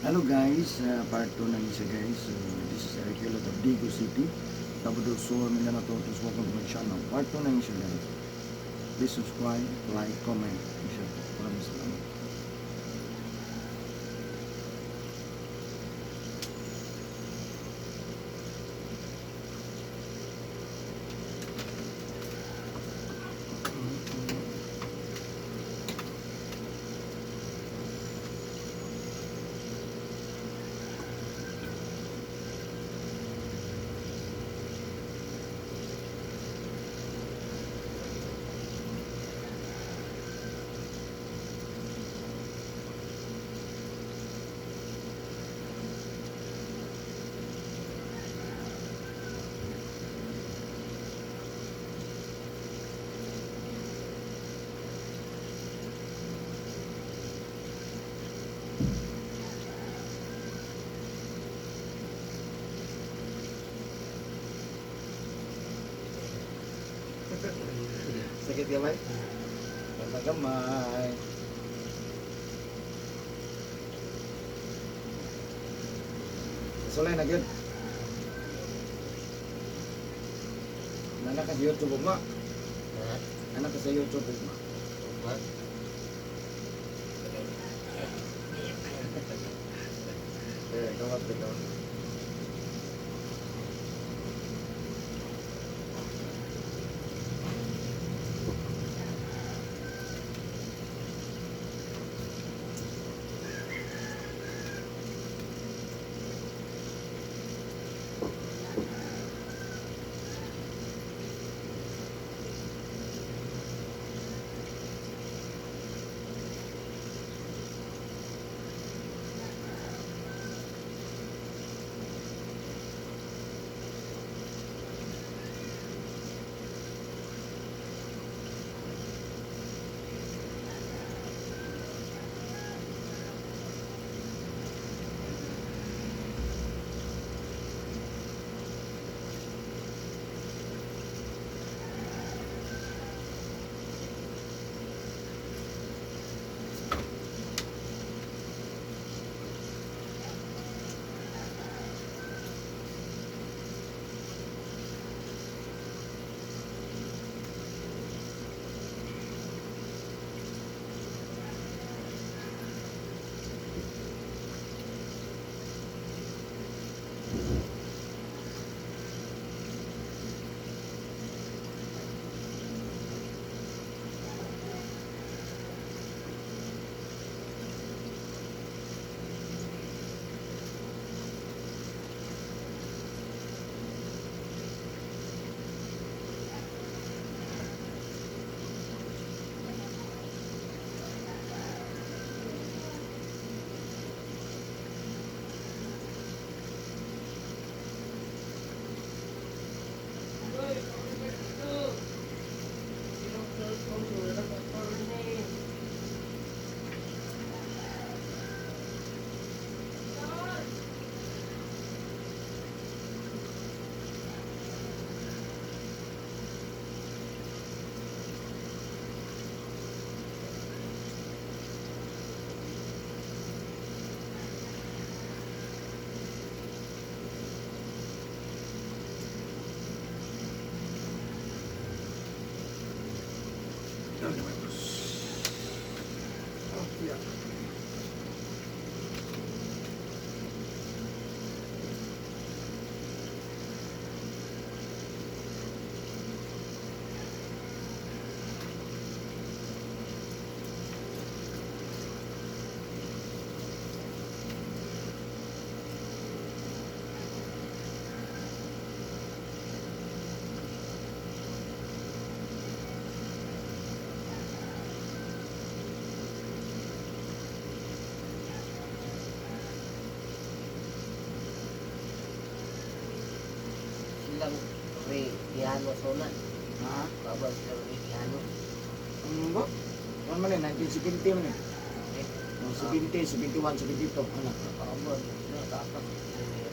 Hello guys, part 2 na siya guys. So, this is Eric Hilot of Digo City, Tabadol Sur, Mindanao Totos. Welcome to my channel. Part 2 na siya guys. Please subscribe, like, comment, and share. Maraming salamat. Sakit gamay? Basta gamay. Sulay na gyud. Anak ka sa YouTube ugma. Anak ka sa YouTube ugma. Kamat ka. Silang may piano sona. Ha? Babal silang may piano. Ba? Ano man 1970 man eh. Eh, 70, 71, 72. Anak. babal. Dapat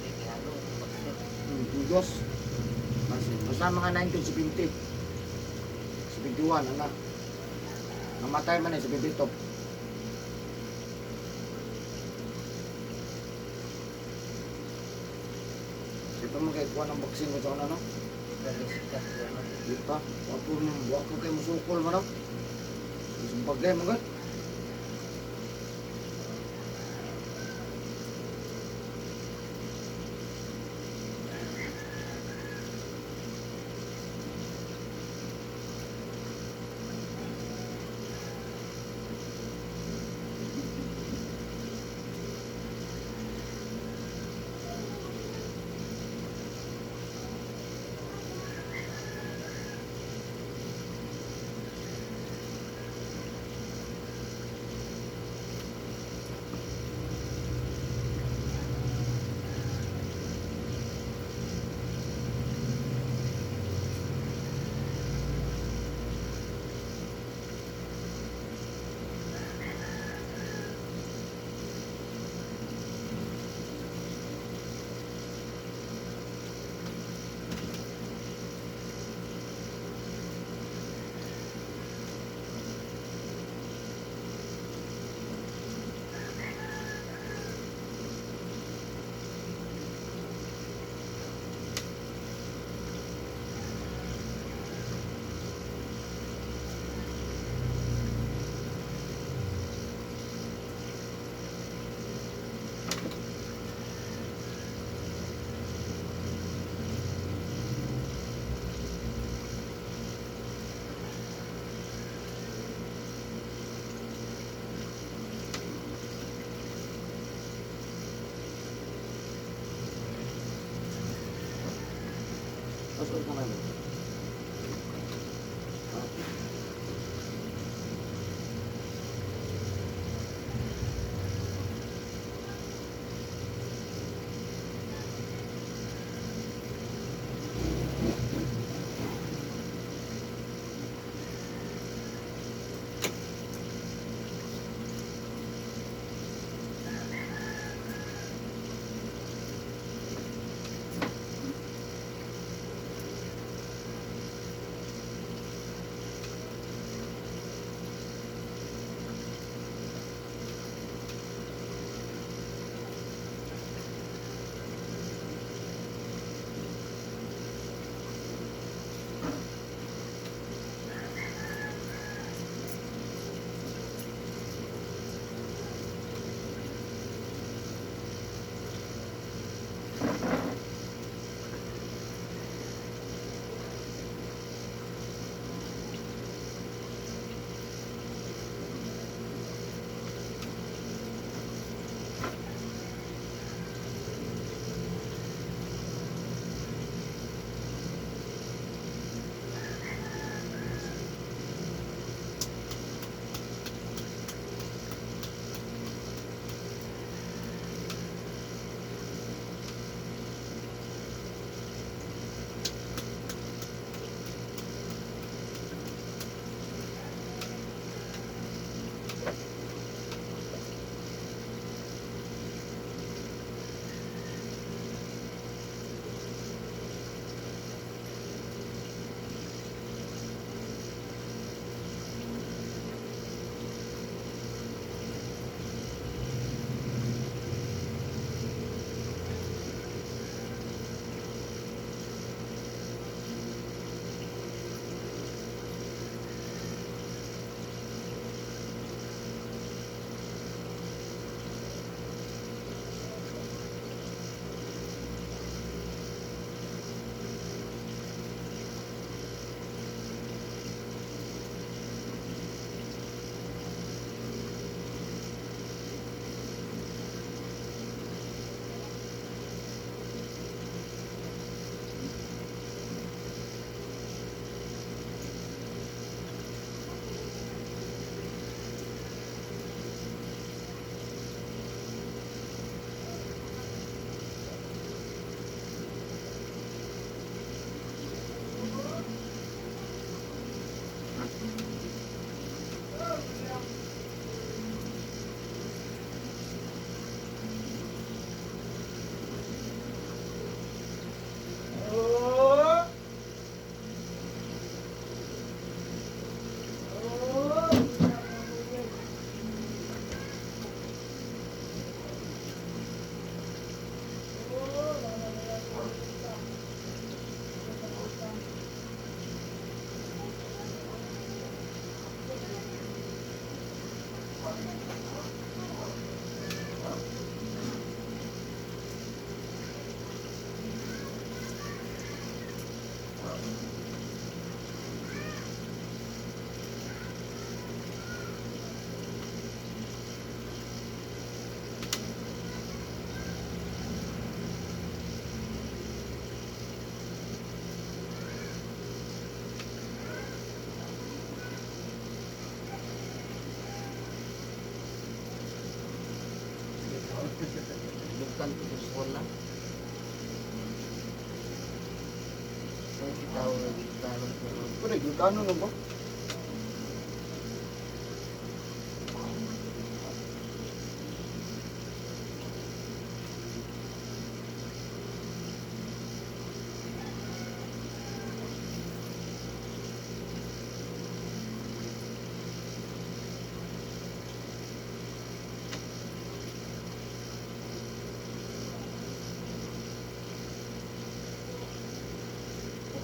may piano. Bakit? Tugos. Basta mga 1970. 71, anak. Namatay man eh, 72. Ito mo kay kuha ng baksin mo sa ano? Nagisikat ko na. Dita, wapo mo, wako kayo musukol mo na. Sumpag kayo mga. Pasok ka namin. kanto sa skola. So, kita ako nagigtano ko. Pwede, gano na ba?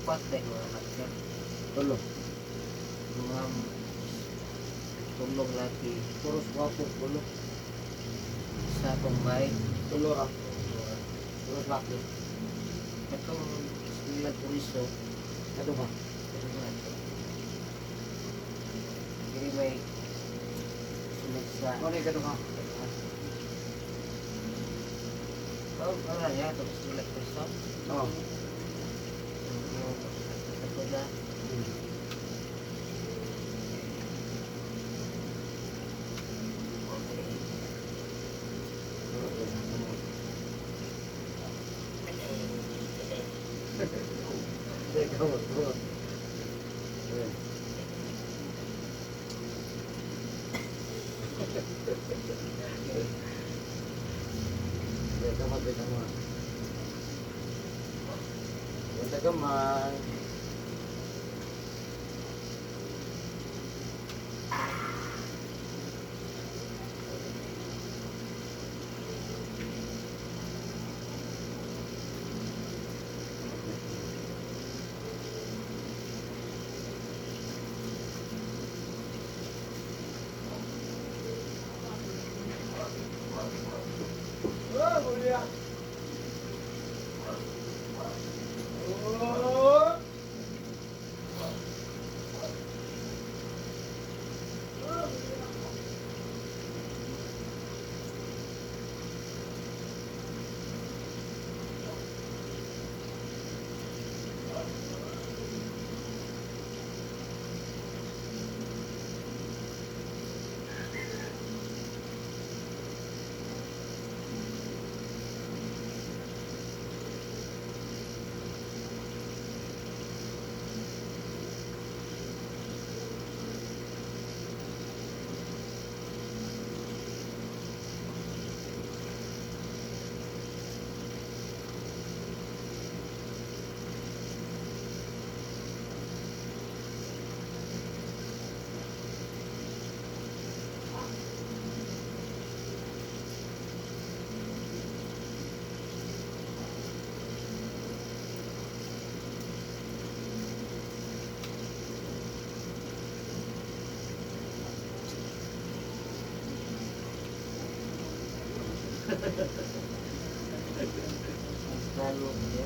Upat dahil mga anak siya. Tulo. Mga tulong lagi. Puros wapo, tulo. Sa Bombay. Tulo ra. Puros laki. Itong sila puriso. Ito ba? Jadi may sunod sa... Ano yung ito ka? Ano niya? Itong sila puriso. Oo. Ito na. Teka mo, bro. Teka mo, teka mo. Teka mo. Lalu ya.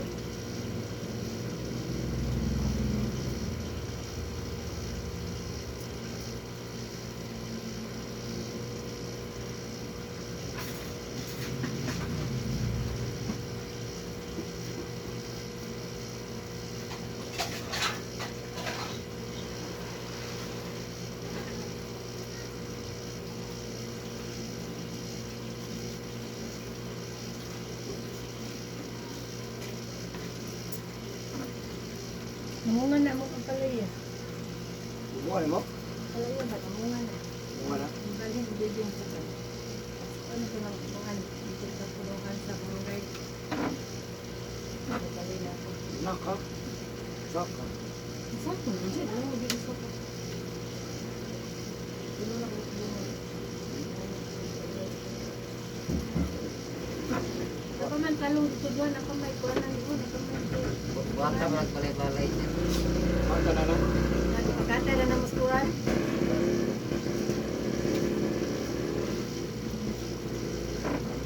Namungan na mo kang palaya. Buwan mo? Palaya ba? Namungan na. Buwan na? Ang galing ko din sa kan. Ano ko nang kumungan? Dito sa kulungan sa barangay. Nagpalay na ako. Naka. Saka. Sakto, nandiyan. Ano mo dito sa ko? Dito na ko kumungan. Ako man talong dito doon. Ako may kuwan na yun. Ako may Bata balay-balay din. Mata na lang. nagpagkata na ng muskuran.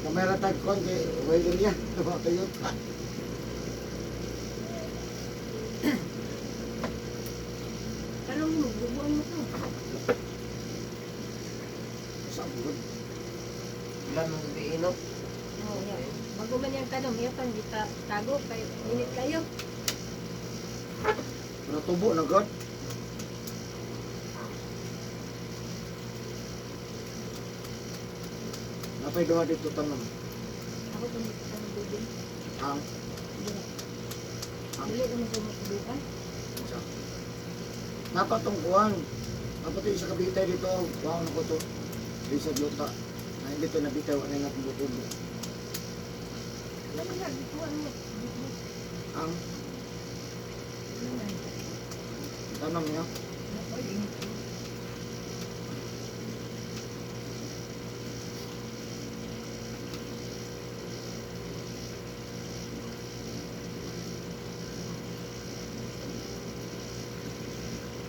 Kamera tag kon kay Waylon niya. Tuwa kayo. Talong mo, bubuan mo to. Sa buwan. Ilan ang iinop? Oh, yeah. Bago man yung tanong, iya pang kita tago. Kay, init kayo. Pero tubo na god. Napay duha dito tanong. Ako tumikot sa mga tubig. Ang Dili naman sa mga tubukan. isa. Napatungkuhan. Napatay sa kabitay dito. Wow, na ko to. Di sa luta. Na hindi to nabitaw. Ano yung natubo-tubo. Laman na, bituan mo. Ang Laman. tanong niya. Nakoy, init ko.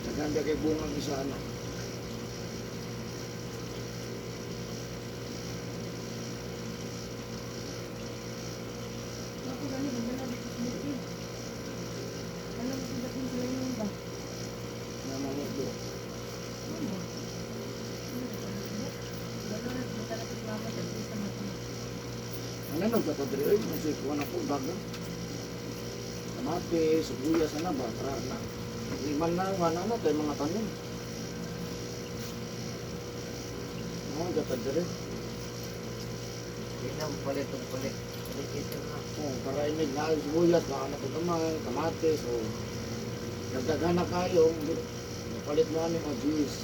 Naganda kay bungang isa ano. Ako gani, magdala dito sa bukid. Alam mo kung dating sila yung ba? Na mamudo. Ano? Gano'n at matala sa mama at isa mata. Ano nung katadri? Masih kuha na po bago. Kamate, sibuyas na ba? Tara na. Liman na nga na tayo mga tanim. Ano katadri? Hindi na palit ang palit. Palit ito na. Oh, para inig na yung sibuyas, baka na pagkamay, kamatis, o nagdagan na kayo, palit mo ano yung cheese.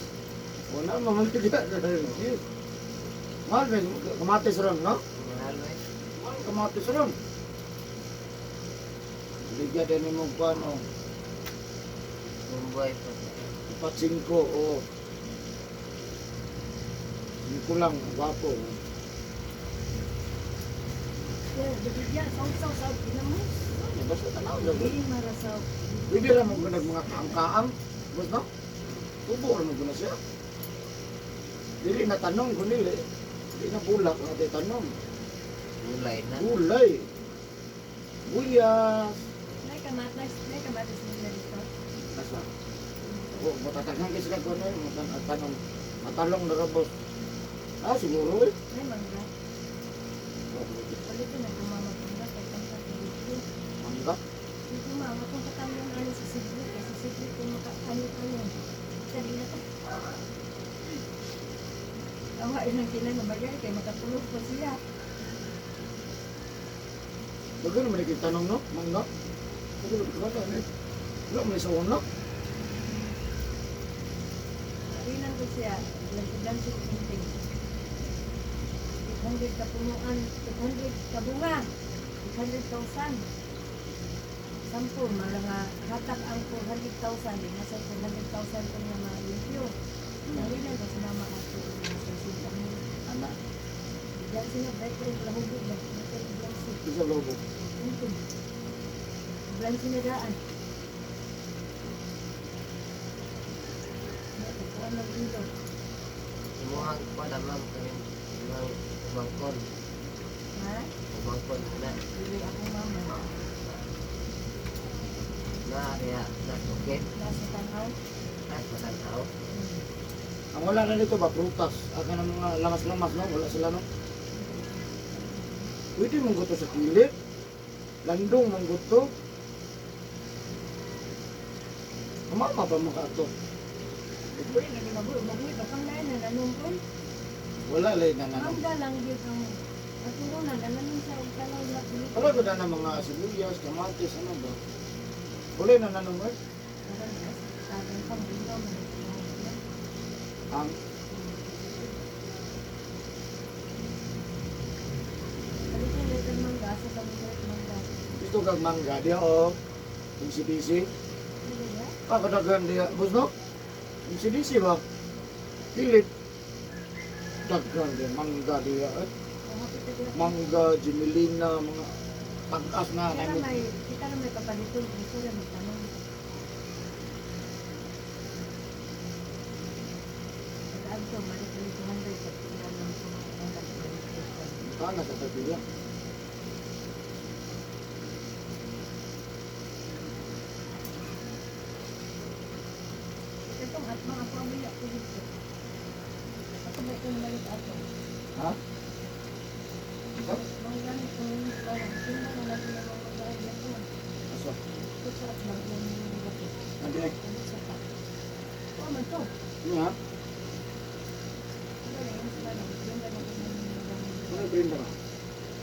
O na, mamalit ka na yung cheese. Mahal, may kamatis ron, no? Mahal na eh. Mahal, kamatis ron. Bigyan din mo kung ano, Mumbai pa. 4-5, o 5 lang, wapo. Yeah, bibigyan, saw-saw sa pinamos. Basta tanaw lang. Hindi marasaw. Hindi lang mo gunag mga kaang-kaang. Basta no? Tubo lang mo gunag siya. Dili na tanong kung dili. Dili na bulak na tayo tanong. Gulay na. Gulay. Buyas. May kamatis nila dito. Nasa. O, matatagang kasi ka kung ano. Tanong. Matalong na rabos. Ah, siguro eh. May mangga. Palit na gumamag mangga kay pangkat na dito. Mangga. Yung gumamag kung katamyan ano sa Cebu. Kasi Cebu kung makaano-ano. Sabi na to. Awa, ilang kailan na bagay kay makatulog pa siya. Bago naman ikin tanong no? Mangga. Bago naman ikin tanong. Wala mo sa una. Ilan ko siya. Ilan siya pinting. 800 kapunuan. 800 kabunga. 800,000. Sampo, mga hatak ang 400,000. Di nasa 400,000 ko na ma-review. Narinan ko sa mama ako. Nasa sinta mo. Anak. Diyan sila, break ko yung lahubog na. Nasa yung blansi. Isa lobo. Ito. Blansi na daan. Natapuan ng ilo. Imuhang pa naman kami. Imuhang umangkon. Ha? Umangkon na. Bili ako mama. Na kaya na tukit. Nasa tanaw. At matanaw. Ang wala na dito ba, prutas. Aka ng mga lamas-lamas, no? Wala sila, no? Pwede mong gusto sa kilip. Landong mong gusto. Kumama pa mo ka ito. Uy, naging mabuhay. Bakang na yun, nanungkol. Wala lay na nanong. Mangga lang yun ang maturunan. Nananong sa kalaw na pilit. Wala ko na ng mga sibuyas, kamatis, ano ba? Wala na nanong, eh. Sabi pang bilaw mo. Ang Kalitin nito ng mangga sa pag-ibig mangga. gusto kang mangga, diya o. Yung CDC. Hindi ba? Kadagan diya. Bus, no? Yung CDC ba? Kilip. Dagan diya, mangga diya. Eh. Mahapit na diyan. Mangga, Jimelina, mga tangkas na. Kita na may papaliton. Gusto rin magtanong. Pag-aag ko, malik ulit 200 sa tingnan ng mga Kana sa tabiya. Itong at mga pamilya ko dito. Ako ba itong balik ato? Ha? Mga ganit kung yung parang tingnan na natin ang mga bahay na ito. Asa? Ito sa at lang yung mga gato. Andi. Ano sa pa? Oo man to. Ano ha? Ano na yung sila lang. Yung ganit yung mga bahay. Ano ba yun ba?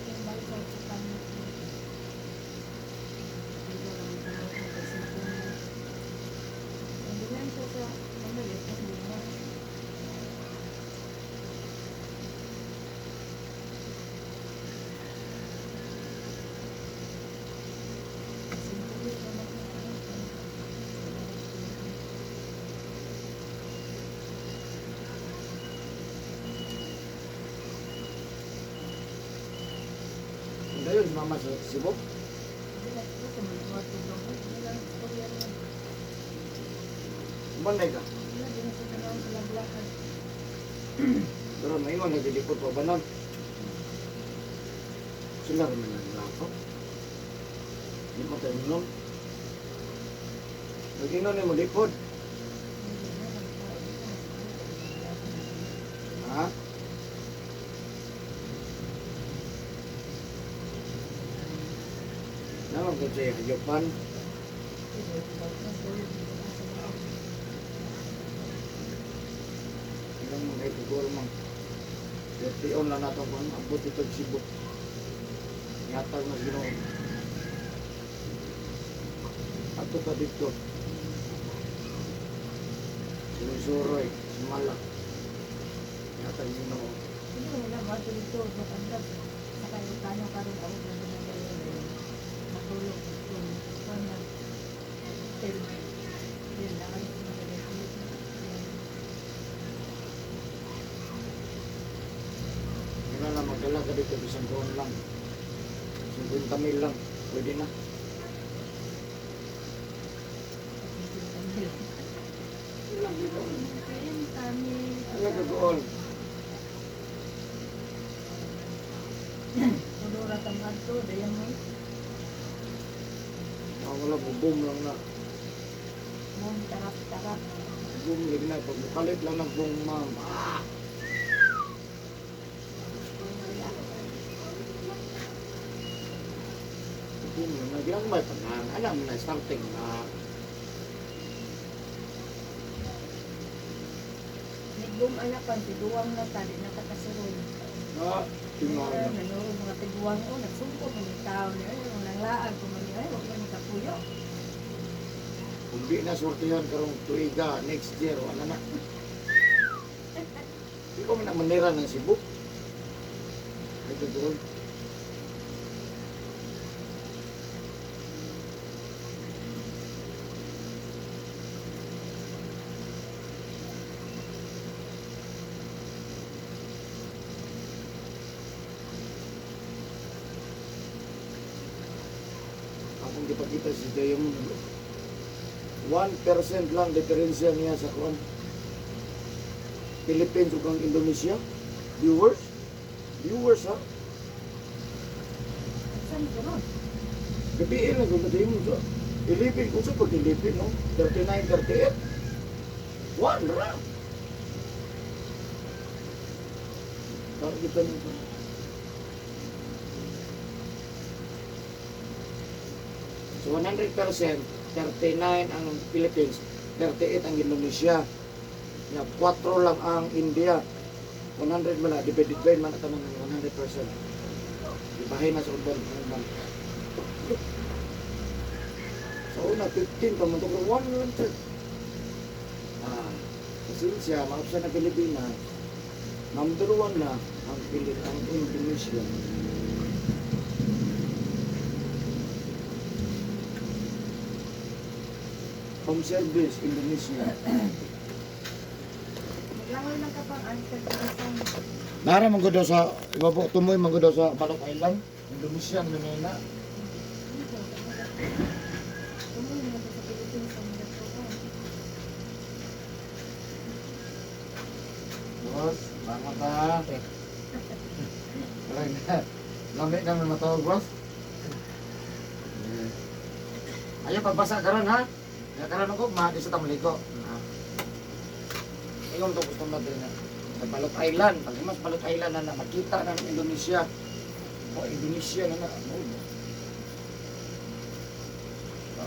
Yung balik ko Ngayon, si mama sa Cebu. Umanay ka. Pero may mga nagdilipot pa ba nun? Sila rin na naglapo. Hindi mo tayo nun. Nag-inon yung malipod. Ha? Naman ko siya hayapan. Ilang mga itiguro mang. Tiyon lang natin kung abot ito Cebu. Yatag na ginoon. Ato ka dito. Sinusuroy, sumalak. Yatag ginoon. Kailan lang magdala ka dito, isang buwan lang. 50 mil lang, pwede na. Ano gagawin? Wala, boom lang na. Boom lang na. Pag bukalit lang ng boom, ma'am. Ah! Boom lang na. Bilang may panang. Alam na, starting na. Gumalapan, tiguang na tali, nakakasuroy. Ah, tingnan na. Nanuro mga tiguang o, nagsumpo mga tao niya, yung nanglaan ko mga ay, huwag mga kapuyo. Kung di na sortihan karong tuiga, next year, wala na. Hindi ko na manira ng Cebu. Ito doon. Akong dipakita si Diamond. 1% lang diferensya niya sa kuwan. Philippines ug ang Indonesia. Viewers? Viewers ha? Saan ko nun? Gabiin lang kung Diamond sa. Ilipin ko sa pag-ilipin, no? 39, 38. 1 ra. Kaya kita nito. So 100%, 39 ang Philippines, 38 ang Indonesia. 4 lang ang India. 100 man na, divided man na tanong ng 100%. Ibahin na sa urban. So una, 15 pa man ito, 100. Pasensya, maupsa na Pilipinas. Number 1 na ang Indonesia. Home service, Indonesia. Maglangoy lang ka pang answer ko sa Nara manggodo sa ibabo tumoy manggodo sa Balok Island, Indonesia Manila. Tumuloy naman sa Pilipinas sa mga ko. Boss, bangon ta. Kaya na. Lamig naman matawag, boss. Ayo pagbasa karon ha. Ya karon ako ma di sa tamliko. Ingon to gusto natin na sa Balok Island, pag mas Balok Island na makita ng Indonesia. O Indonesia na na.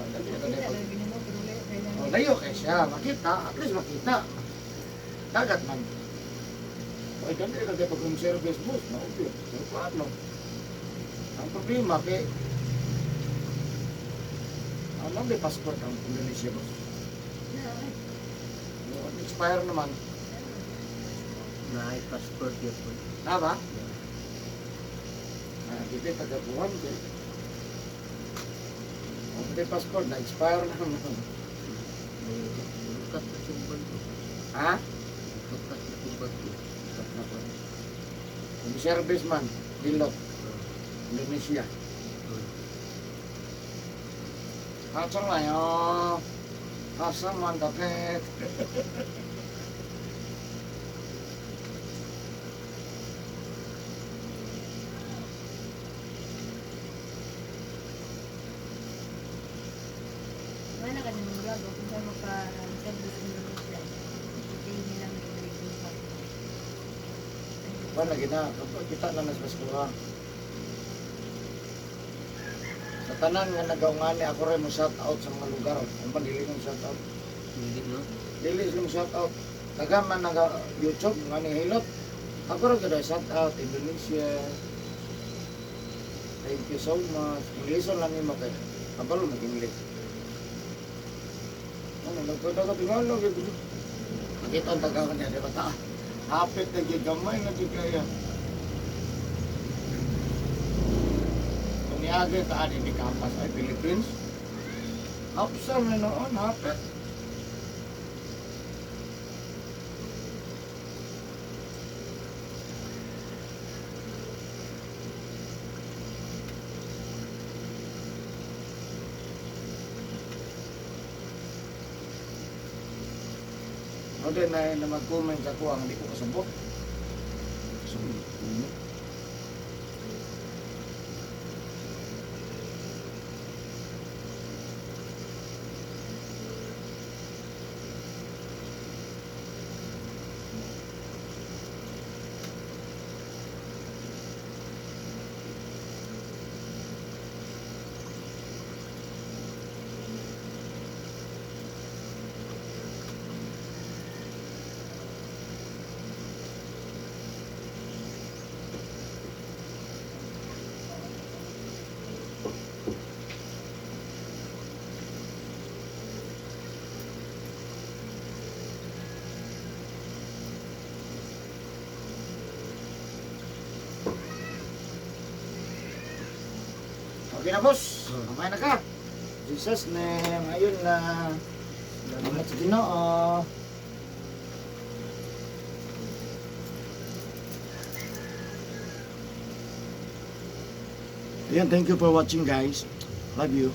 Dali na dali. Layo kay siya, makita, at least makita. Dagat man. O ito na ilagay pag yung service bus, na-obvious. Pero paano? Ang problema kay ano may passport ang Indonesia boss? Expire naman. Na passport yun po. Na ba? Kita tagapuan ko. Ang may passport na expire naman. May lukat na sumbal ko. Ha? Lukat na sumbal ko. Kung service man, dilok. Indonesia. Kacang lah ya. Asam mantap nih. Mana ka ng vlog o kung saan mo pa service Indonesia. Hindi nilang nag-review pa. Kan lagi na kita na nas baskuha. Sa tanan nga nagaungani ako rin mo shout out sa mga lugar. Ang pandili ng shout out. Hindi no. Dili ng shout out. Tagaman naga YouTube nga ni Hilot. Ako rin kada shout out Indonesia. Thank you so much. English lang ni mo kay. Abalo mag-English. Ano nagpadaga tingalo gyud. Nakita ang tagawan niya di ba ta? Hapit na gyud gamay na gyud kaya. Niagay ta ani di kampas ay Philippines. Hapsa na noon, hapit. O din na mag-comment ako ang hindi ko kasabot. So, okay na boss, kumain na ka. Jesus name, ayun na. Salamat sa Ginoo. Ayan, thank you for watching guys. Love you.